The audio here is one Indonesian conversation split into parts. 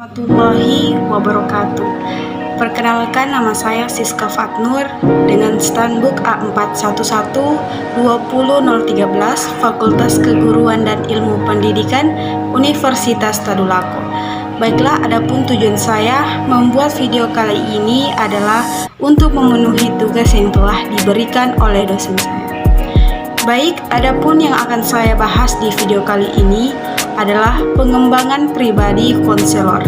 Warahmatullahi wabarakatuh. Perkenalkan, nama saya Siska Fatnur dengan Standbook A411-20013 Fakultas Keguruan dan Ilmu Pendidikan Universitas Tadulako. Baiklah, adapun tujuan saya membuat video kali ini adalah untuk memenuhi tugas yang telah diberikan oleh dosen saya. Baik, adapun yang akan saya bahas di video kali ini adalah pengembangan pribadi konselor.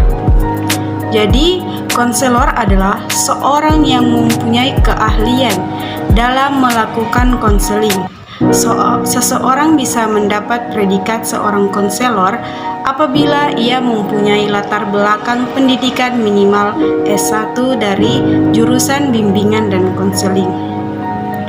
Jadi, konselor adalah seorang yang mempunyai keahlian dalam melakukan konseling. Seseorang bisa mendapat predikat seorang konselor apabila ia mempunyai latar belakang pendidikan minimal S1 dari jurusan bimbingan dan konseling.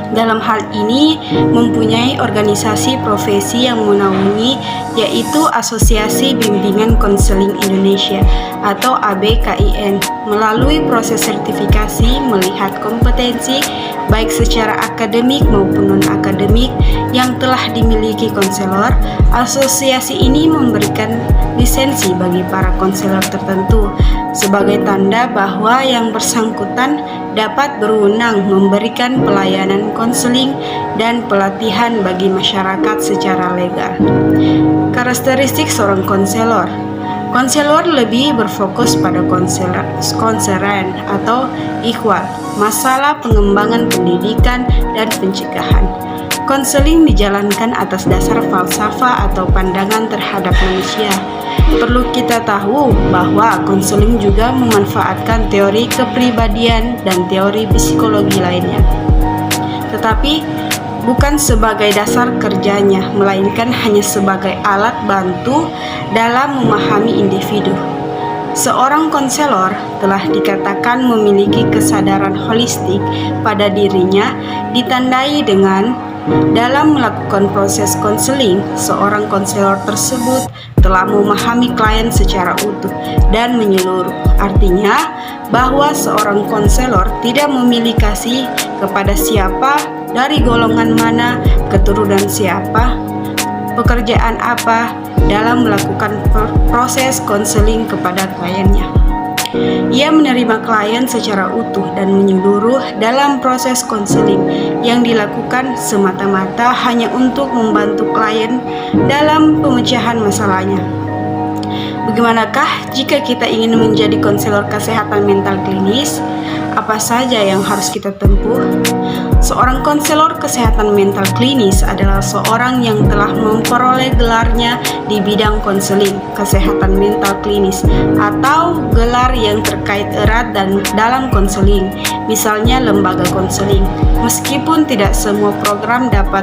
Dalam hal ini mempunyai organisasi profesi yang menaungi, yaitu Asosiasi Bimbingan Konseling Indonesia atau ABKIN. Melalui proses sertifikasi melihat kompetensi baik secara akademik maupun non-akademik yang telah dimiliki konselor, asosiasi ini memberikan lisensi bagi para konselor tertentu sebagai tanda bahwa yang bersangkutan dapat berwenang memberikan pelayanan konseling dan pelatihan bagi masyarakat secara legal. Karakteristik seorang konselor. Konselor lebih berfokus pada konseran atau ikhwal, masalah pengembangan pendidikan dan pencegahan. Konseling dijalankan atas dasar falsafah atau pandangan terhadap manusia. Perlu kita tahu bahwa konseling juga memanfaatkan teori kepribadian dan teori psikologi lainnya. Tetapi bukan sebagai dasar kerjanya, melainkan hanya sebagai alat bantu dalam memahami individu. Seorang konselor telah dikatakan memiliki kesadaran holistik pada dirinya, ditandai dengan dalam melakukan proses konseling, seorang konselor tersebut telah memahami klien secara utuh dan menyeluruh. Artinya bahwa seorang konselor tidak memilih kasih kepada siapa, dari golongan mana, keturunan siapa, pekerjaan apa dalam melakukan proses konseling kepada kliennya. Ia menerima klien secara utuh dan menyeluruh dalam proses konseling yang dilakukan semata-mata hanya untuk membantu klien dalam pemecahan masalahnya. Bagaimanakah jika kita ingin menjadi konselor kesehatan mental klinis? Apa saja yang harus kita tempuh? Seorang konselor kesehatan mental klinis adalah seorang yang telah memperoleh gelarnya di bidang konseling kesehatan mental klinis atau gelar yang terkait erat dan dalam konseling, misalnya lembaga konseling. Meskipun tidak semua program dapat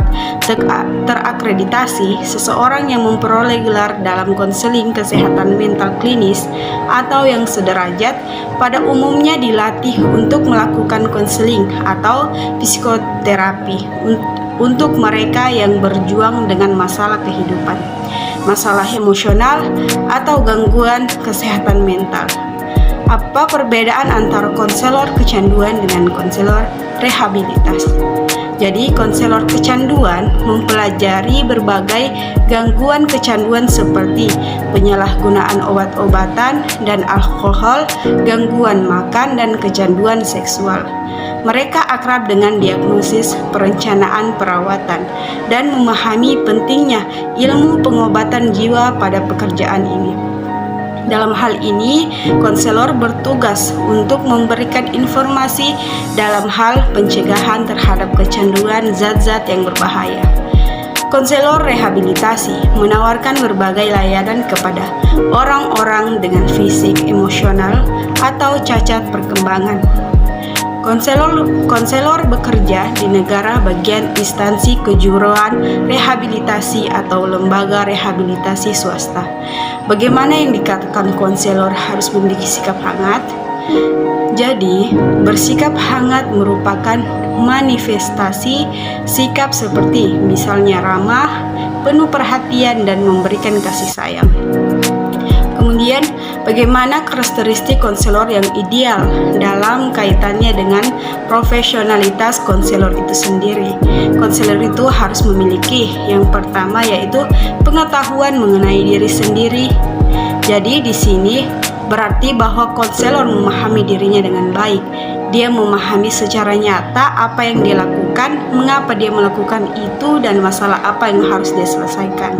terakreditasi, seseorang yang memperoleh gelar dalam konseling kesehatan mental klinis atau yang sederajat pada umumnya dilatih untuk melakukan konseling atau psikoterapi untuk mereka yang berjuang dengan masalah kehidupan, masalah emosional, atau gangguan kesehatan mental. Apa perbedaan antara konselor kecanduan dengan konselor rehabilitasi? Jadi, konselor kecanduan mempelajari berbagai gangguan kecanduan seperti penyalahgunaan obat-obatan dan alkohol, gangguan makan, dan kecanduan seksual. Mereka akrab dengan diagnosis, perencanaan perawatan, dan memahami pentingnya ilmu pengobatan jiwa pada pekerjaan ini. Dalam hal ini, konselor bertugas untuk memberikan informasi dalam hal pencegahan terhadap kecanduan zat-zat yang berbahaya. Konselor rehabilitasi menawarkan berbagai layanan kepada orang-orang dengan fisik, emosional, atau cacat perkembangan. Konselor bekerja di negara bagian instansi kejuruan rehabilitasi atau lembaga rehabilitasi swasta. Bagaimana yang dikatakan konselor harus memiliki sikap hangat? Jadi, bersikap hangat merupakan manifestasi sikap seperti misalnya ramah, penuh perhatian, dan memberikan kasih sayang. Kemudian, bagaimana karakteristik konselor yang ideal dalam kaitannya dengan profesionalitas konselor itu sendiri? Konselor itu harus memiliki yang pertama yaitu pengetahuan mengenai diri sendiri. Jadi di sini berarti bahwa konselor memahami dirinya dengan baik. Dia memahami secara nyata apa yang dia lakukan, mengapa dia melakukan itu, dan masalah apa yang harus dia selesaikan.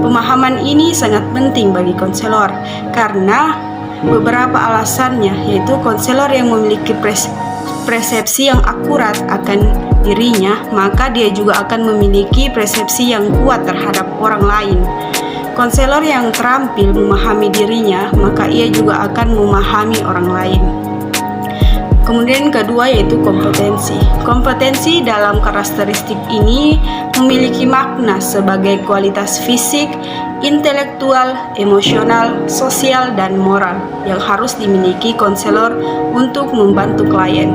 Pemahaman ini sangat penting bagi konselor karena beberapa alasannya, yaitu konselor yang memiliki persepsi yang akurat akan dirinya, maka dia juga akan memiliki persepsi yang kuat terhadap orang lain. Konselor yang terampil memahami dirinya, maka ia juga akan memahami orang lain. Kemudian kedua yaitu kompetensi. Kompetensi dalam karakteristik ini memiliki makna sebagai kualitas fisik, intelektual, emosional, sosial, dan moral yang harus dimiliki konselor untuk membantu klien.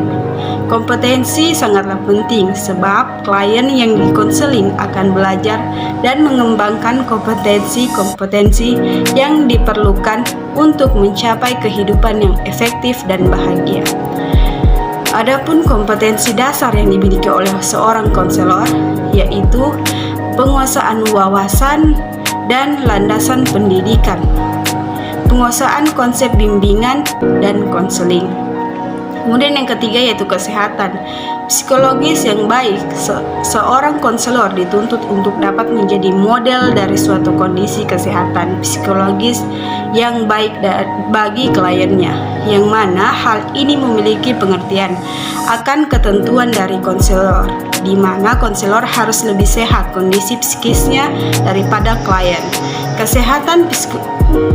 Kompetensi sangatlah penting sebab klien yang dikonseling akan belajar dan mengembangkan kompetensi-kompetensi yang diperlukan untuk mencapai kehidupan yang efektif dan bahagia. Adapun kompetensi dasar yang dimiliki oleh seorang konselor yaitu penguasaan wawasan dan landasan pendidikan, penguasaan konsep bimbingan dan konseling. Kemudian yang ketiga yaitu kesehatan psikologis yang baik. Seorang konselor dituntut untuk dapat menjadi model dari suatu kondisi kesehatan psikologis yang baik bagi kliennya, yang mana hal ini memiliki pengertian akan ketentuan dari konselor, di mana konselor harus lebih sehat kondisi psikisnya daripada klien. Kesehatan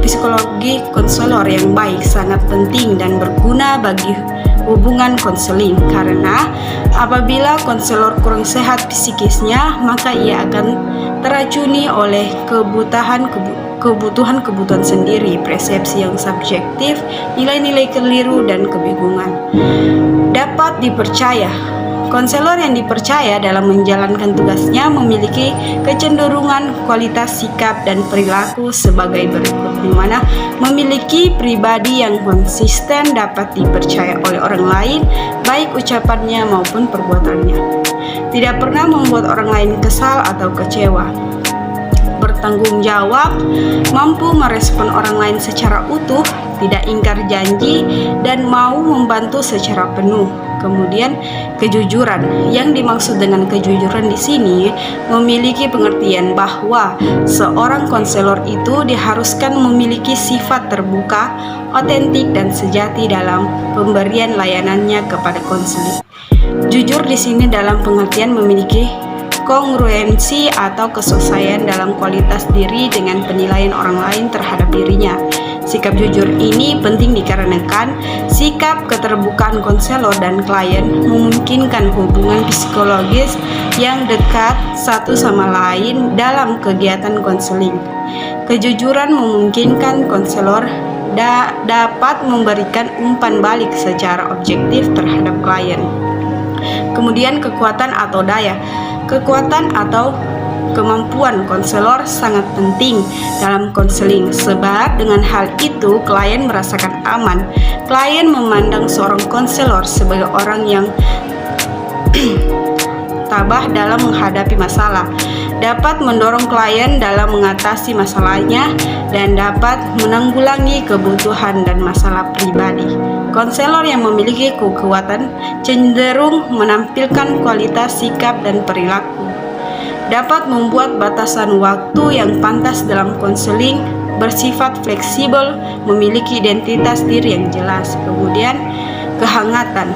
psikologi konselor yang baik sangat penting dan berguna bagi hubungan konseling, karena apabila konselor kurang sehat psikisnya, maka ia akan teracuni oleh kebutuhan sendiri, persepsi yang subjektif, nilai-nilai keliru, dan kebingungan. Dapat dipercaya. Konselor yang dipercaya dalam menjalankan tugasnya memiliki kecenderungan kualitas sikap dan perilaku sebagai berikut, di mana memiliki pribadi yang konsisten, dapat dipercaya oleh orang lain, baik ucapannya maupun perbuatannya. Tidak pernah membuat orang lain kesal atau kecewa. Bertanggung jawab, mampu merespon orang lain secara utuh, tidak ingkar janji, dan mau membantu secara penuh. Kemudian kejujuran. Yang dimaksud dengan kejujuran di sini memiliki pengertian bahwa seorang konselor itu diharuskan memiliki sifat terbuka, otentik, dan sejati dalam pemberian layanannya kepada konseling. Jujur di sini dalam pengertian memiliki kongruensi atau kesesuaian dalam kualitas diri dengan penilaian orang lain terhadap dirinya. Sikap jujur ini penting dikarenakan sikap keterbukaan konselor dan klien memungkinkan hubungan psikologis yang dekat satu sama lain dalam kegiatan konseling. Kejujuran memungkinkan konselor dapat memberikan umpan balik secara objektif terhadap klien. Kemudian kekuatan atau daya. Kekuatan atau kemampuan konselor sangat penting dalam konseling, sebab dengan hal itu klien merasakan aman. Klien memandang seorang konselor sebagai orang yang tabah dalam menghadapi masalah, dapat mendorong klien dalam mengatasi masalahnya, dan dapat menanggulangi kebutuhan dan masalah pribadi. Konselor yang memiliki kekuatan cenderung menampilkan kualitas sikap dan perilaku, dapat membuat batasan waktu yang pantas dalam konseling, bersifat fleksibel, memiliki identitas diri yang jelas. Kemudian kehangatan.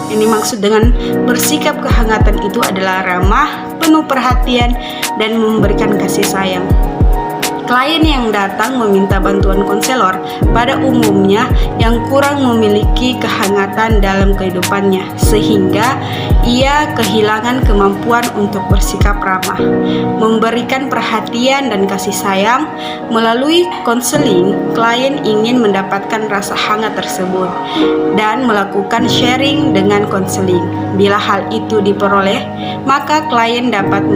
Ini maksud dengan bersikap kehangatan itu adalah ramah, penuh perhatian, dan memberikan kasih sayang. Klien yang datang meminta bantuan konselor pada umumnya yang kurang memiliki kehangatan dalam kehidupannya, sehingga ia kehilangan kemampuan untuk bersikap ramah, memberikan perhatian dan kasih sayang. Melalui konseling, klien ingin mendapatkan rasa hangat tersebut dan melakukan sharing dengan konseling. Bila hal itu diperoleh, maka klien dapat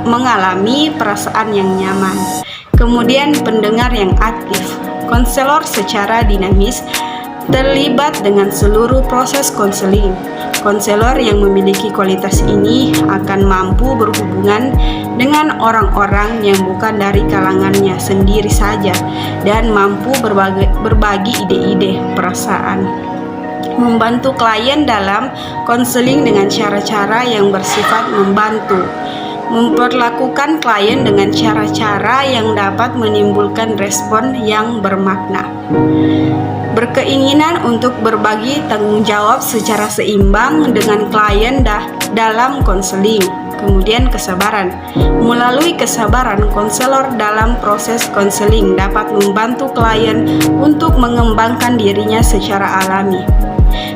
mengalami perasaan yang nyaman. Kemudian pendengar yang aktif. Konselor secara dinamis terlibat dengan seluruh proses konseling, Konselor yang memiliki kualitas ini akan mampu berhubungan dengan orang-orang yang bukan dari kalangannya sendiri saja dan mampu berbagi ide-ide, perasaan. Membantu klien dalam konseling dengan cara-cara yang bersifat membantu. Memperlakukan klien dengan cara-cara yang dapat menimbulkan respon yang bermakna. Berkeinginan untuk berbagi tanggung jawab secara seimbang dengan klien dalam konseling. Kemudian kesabaran. Melalui kesabaran, konselor dalam proses konseling dapat membantu klien untuk mengembangkan dirinya secara alami.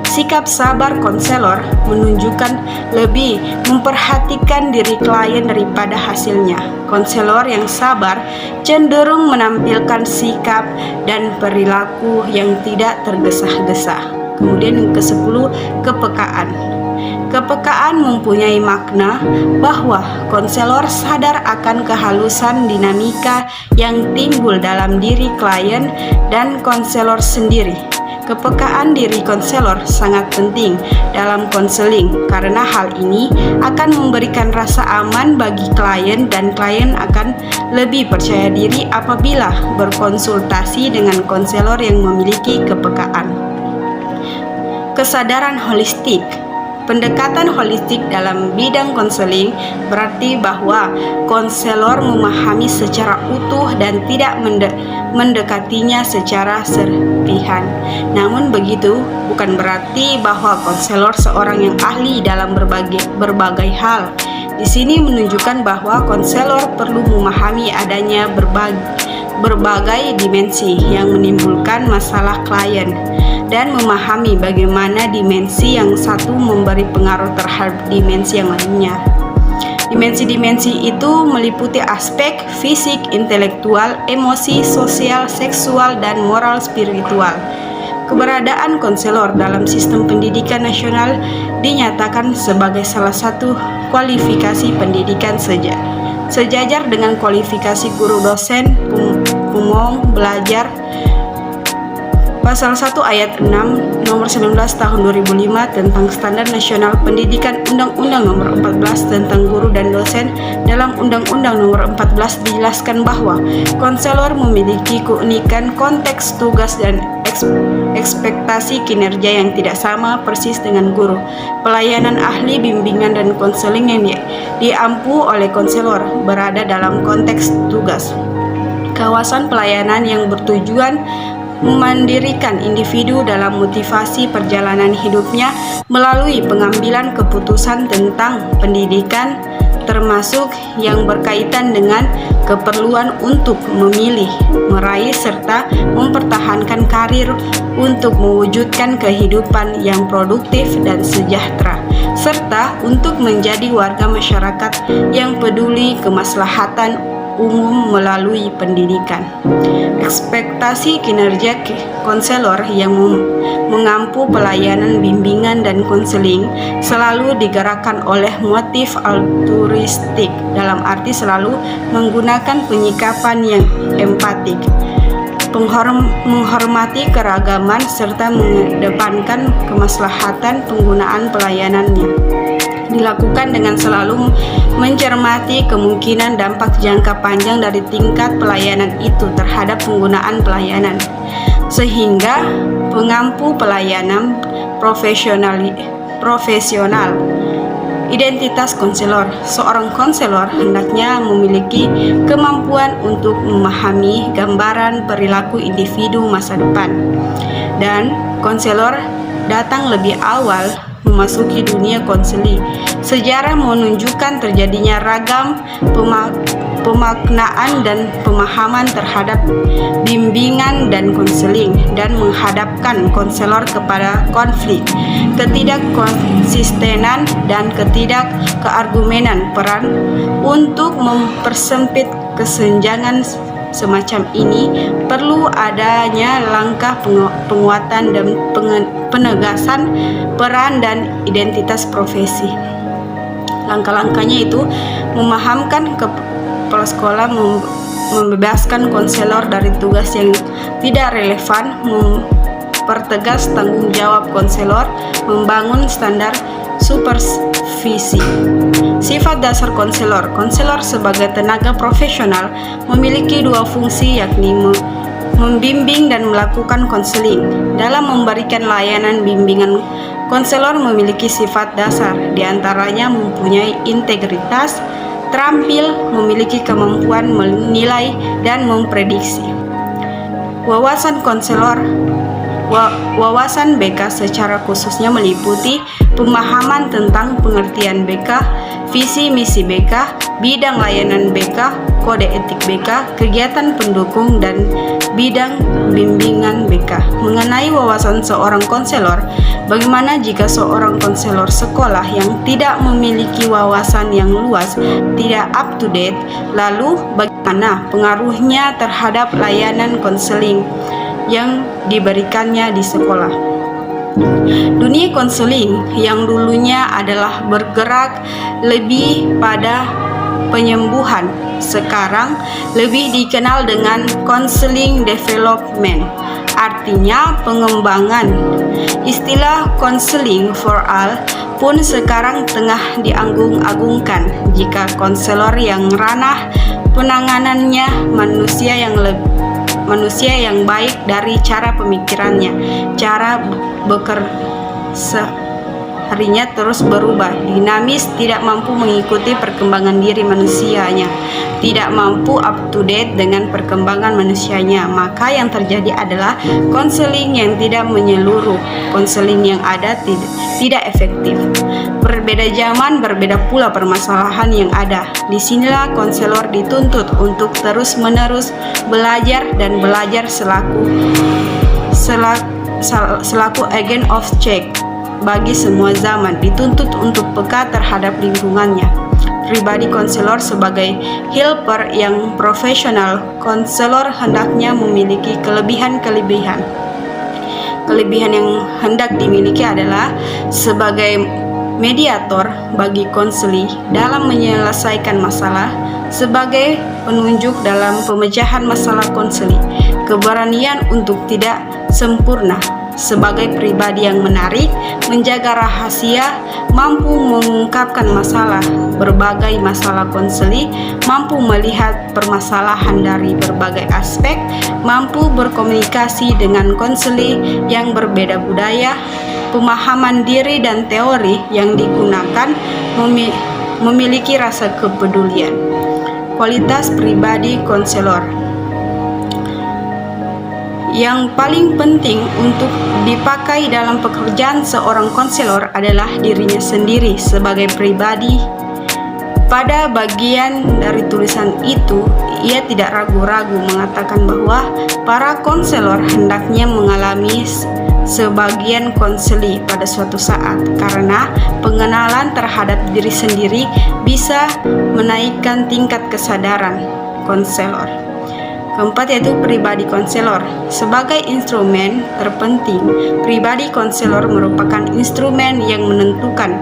Sikap sabar konselor menunjukkan lebih memperhatikan diri klien daripada hasilnya. Konselor yang sabar cenderung menampilkan sikap dan perilaku yang tidak tergesa-gesa. Kemudian yang ke-10, kepekaan. Kepekaan mempunyai makna bahwa konselor sadar akan kehalusan dinamika yang timbul dalam diri klien dan konselor sendiri. Kepekaan diri konselor sangat penting dalam konseling karena hal ini akan memberikan rasa aman bagi klien dan klien akan lebih percaya diri apabila berkonsultasi dengan konselor yang memiliki kepekaan. Kesadaran holistik. Pendekatan holistik dalam bidang konseling berarti bahwa konselor memahami secara utuh dan tidak mendekatinya secara serpihan. Namun begitu bukan berarti bahwa konselor seorang yang ahli dalam berbagai hal. Di sini menunjukkan bahwa konselor perlu memahami adanya berbagai dimensi yang menimbulkan masalah klien dan memahami bagaimana dimensi yang satu memberi pengaruh terhadap dimensi yang lainnya. Dimensi-dimensi itu meliputi aspek fisik, intelektual, emosi, sosial, seksual, dan moral spiritual. Keberadaan konselor dalam sistem pendidikan nasional dinyatakan sebagai salah satu kualifikasi pendidikan sejajar dengan kualifikasi guru dosen, pemong, belajar. Pasal 1 ayat 6 nomor 19 tahun 2005 tentang Standar Nasional Pendidikan, Undang-Undang nomor 14 tentang guru dan dosen. Dalam Undang-Undang nomor 14 dijelaskan bahwa konselor memiliki keunikan konteks tugas dan ekspektasi kinerja yang tidak sama persis dengan guru. Pelayanan ahli bimbingan dan konseling yang diampu oleh konselor berada dalam konteks tugas. Kawasan pelayanan yang bertujuan memandirikan individu dalam motivasi perjalanan hidupnya melalui pengambilan keputusan tentang pendidikan, termasuk yang berkaitan dengan keperluan untuk memilih, meraih, serta mempertahankan karir untuk mewujudkan kehidupan yang produktif dan sejahtera, serta untuk menjadi warga masyarakat yang peduli kemaslahatan umum melalui pendidikan. Ekspektasi kinerja konselor yang mengampu pelayanan bimbingan dan konseling selalu digerakkan oleh motif altruistik, dalam arti selalu menggunakan penyikapan yang empatik, menghormati keragaman, serta mengedepankan kemaslahatan penggunaan pelayanannya. Dilakukan dengan selalu mencermati kemungkinan dampak jangka panjang dari tingkat pelayanan itu terhadap penggunaan pelayanan, sehingga pengampu pelayanan profesional. Identitas konselor. Seorang konselor hendaknya memiliki kemampuan untuk memahami gambaran perilaku individu masa depan, dan konselor datang lebih awal memasuki dunia konseling. Sejarah menunjukkan terjadinya ragam pemaknaan dan pemahaman terhadap bimbingan dan konseling, dan menghadapkan konselor kepada konflik, ketidakkonsistenan, dan ketidakkeargumenan. Peran untuk mempersempit kesenjangan semacam ini perlu adanya langkah penguatan dan penegasan peran dan identitas profesi. Langkah-langkahnya itu memahamkan kepala sekolah, membebaskan konselor dari tugas yang tidak relevan, mempertegas tanggung jawab konselor, membangun standar supervisi. Sifat dasar konselor. Konselor sebagai tenaga profesional memiliki dua fungsi, yakni membimbing dan melakukan konseling. Dalam memberikan layanan bimbingan, konselor memiliki sifat dasar, diantaranya mempunyai integritas, terampil, memiliki kemampuan menilai dan memprediksi. Wawasan konselor. Wawasan BK secara khususnya meliputi pemahaman tentang pengertian BK, visi misi BK, bidang layanan BK, kode etik BK, kegiatan pendukung, dan bidang bimbingan BK. Mengenai wawasan seorang konselor, bagaimana jika seorang konselor sekolah yang tidak memiliki wawasan yang luas, tidak up to date, lalu bagaimana pengaruhnya terhadap layanan konseling yang diberikannya di sekolah? Dunia konseling yang dulunya adalah bergerak lebih pada penyembuhan, sekarang lebih dikenal dengan counseling development, artinya pengembangan. Istilah counseling for all pun sekarang tengah diagung-agungkan jika konselor yang ranah penanganannya manusia yang baik dari cara pemikirannya, cara harinya terus berubah, dinamis, tidak mampu mengikuti perkembangan diri manusianya, tidak mampu up to date dengan perkembangan manusianya, maka yang terjadi adalah konseling yang tidak menyeluruh, konseling yang ada tidak efektif. Berbeda zaman, berbeda pula permasalahan yang ada. Disinilah konselor dituntut untuk terus-menerus belajar dan belajar selaku agent of change bagi semua zaman, dituntut untuk peka terhadap lingkungannya. Pribadi konselor sebagai helper yang profesional, konselor hendaknya memiliki kelebihan yang hendak dimiliki adalah sebagai mediator bagi konseli dalam menyelesaikan masalah, sebagai penunjuk dalam pemecahan masalah konseli, keberanian untuk tidak sempurna, sebagai pribadi yang menarik, menjaga rahasia, mampu mengungkapkan berbagai masalah konseli, mampu melihat permasalahan dari berbagai aspek, mampu berkomunikasi dengan konseli yang berbeda budaya, pemahaman diri dan teori yang digunakan, memiliki rasa kepedulian. Kualitas pribadi konselor. Yang paling penting untuk dipakai dalam pekerjaan seorang konselor adalah dirinya sendiri sebagai pribadi. Pada bagian dari tulisan itu, ia tidak ragu-ragu mengatakan bahwa para konselor hendaknya mengalami sebagian konseli pada suatu saat, karena pengenalan terhadap diri sendiri bisa menaikkan tingkat kesadaran konselor. Keempat yaitu pribadi konselor. Sebagai instrumen terpenting, pribadi konselor merupakan instrumen yang menentukan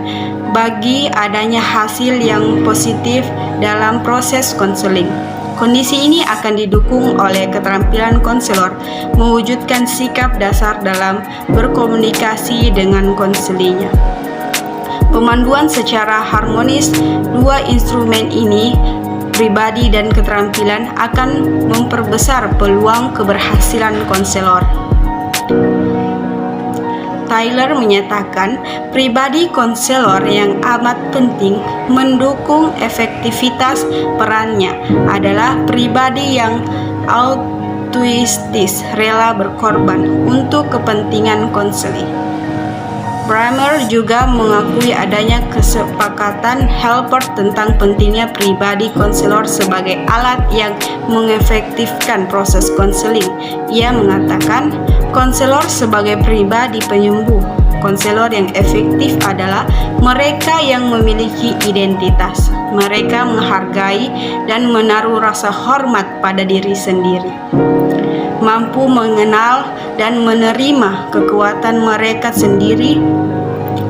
bagi adanya hasil yang positif dalam proses konseling. Kondisi ini akan didukung oleh keterampilan konselor mewujudkan sikap dasar dalam berkomunikasi dengan konselinya. Pemanduan secara harmonis dua instrumen ini, pribadi dan keterampilan, akan memperbesar peluang keberhasilan konselor. Tyler menyatakan pribadi konselor yang amat penting mendukung efektivitas perannya adalah pribadi yang altruistis, rela berkorban untuk kepentingan konseling. Bramer juga mengakui adanya kesepakatan helper tentang pentingnya pribadi konselor sebagai alat yang mengefektifkan proses konseling. Ia mengatakan, konselor sebagai pribadi penyembuh. Konselor yang efektif adalah mereka yang memiliki identitas. Mereka menghargai dan menaruh rasa hormat pada diri sendiri, mampu mengenal dan menerima kekuatan mereka sendiri.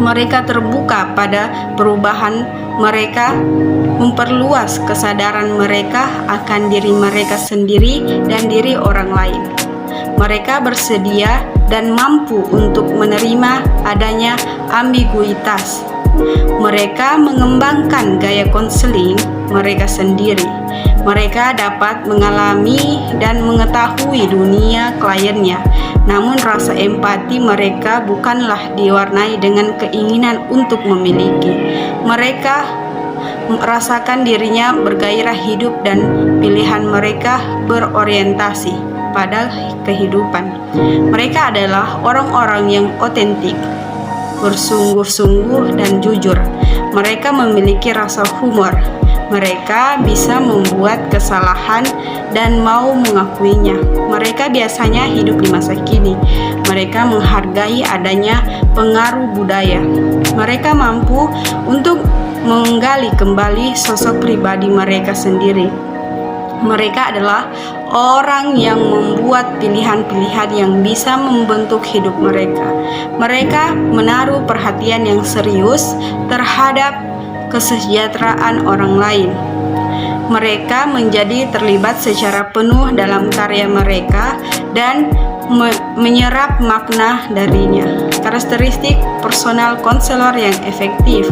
Mereka terbuka pada perubahan mereka, memperluas kesadaran mereka akan diri mereka sendiri dan diri orang lain. Mereka bersedia dan mampu untuk menerima adanya ambiguitas. Mereka mengembangkan gaya konseling mereka sendiri. Mereka dapat mengalami dan mengetahui dunia kliennya, namun rasa empati mereka bukanlah diwarnai dengan keinginan untuk memiliki. Mereka merasakan dirinya bergairah hidup dan pilihan mereka berorientasi pada kehidupan. Mereka adalah orang-orang yang otentik, bersungguh-sungguh dan jujur. Mereka memiliki rasa humor. Mereka bisa membuat kesalahan dan mau mengakuinya. Mereka biasanya hidup di masa kini. Mereka menghargai adanya pengaruh budaya. Mereka mampu untuk menggali kembali sosok pribadi mereka sendiri. Mereka adalah orang yang membuat pilihan-pilihan yang bisa membentuk hidup mereka. Mereka menaruh perhatian yang serius terhadap kesejahteraan orang lain. Mereka menjadi terlibat secara penuh dalam karya mereka dan menyerap makna darinya. Karakteristik personal konselor yang efektif: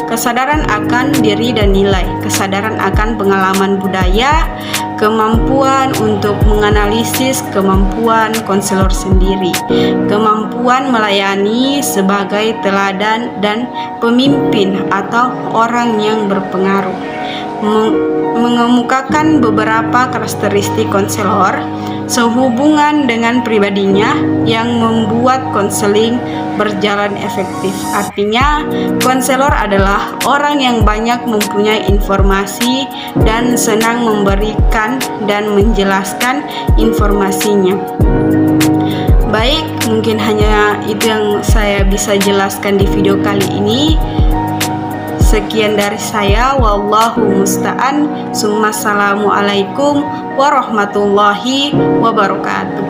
kesadaran akan diri dan nilai, kesadaran akan pengalaman budaya, kemampuan untuk menganalisis kemampuan konselor sendiri, kemampuan melayani sebagai teladan dan pemimpin atau orang yang berpengaruh. Mengemukakan beberapa karakteristik konselor sehubungan dengan pribadinya yang membuat konseling berjalan efektif. Artinya, konselor adalah orang yang banyak mempunyai informasi dan senang memberikan dan menjelaskan informasinya. Baik, mungkin hanya itu yang saya bisa jelaskan di video kali ini. Sekian dari saya, wallahu musta'an. Assalamualaikum warahmatullahi wabarakatuh.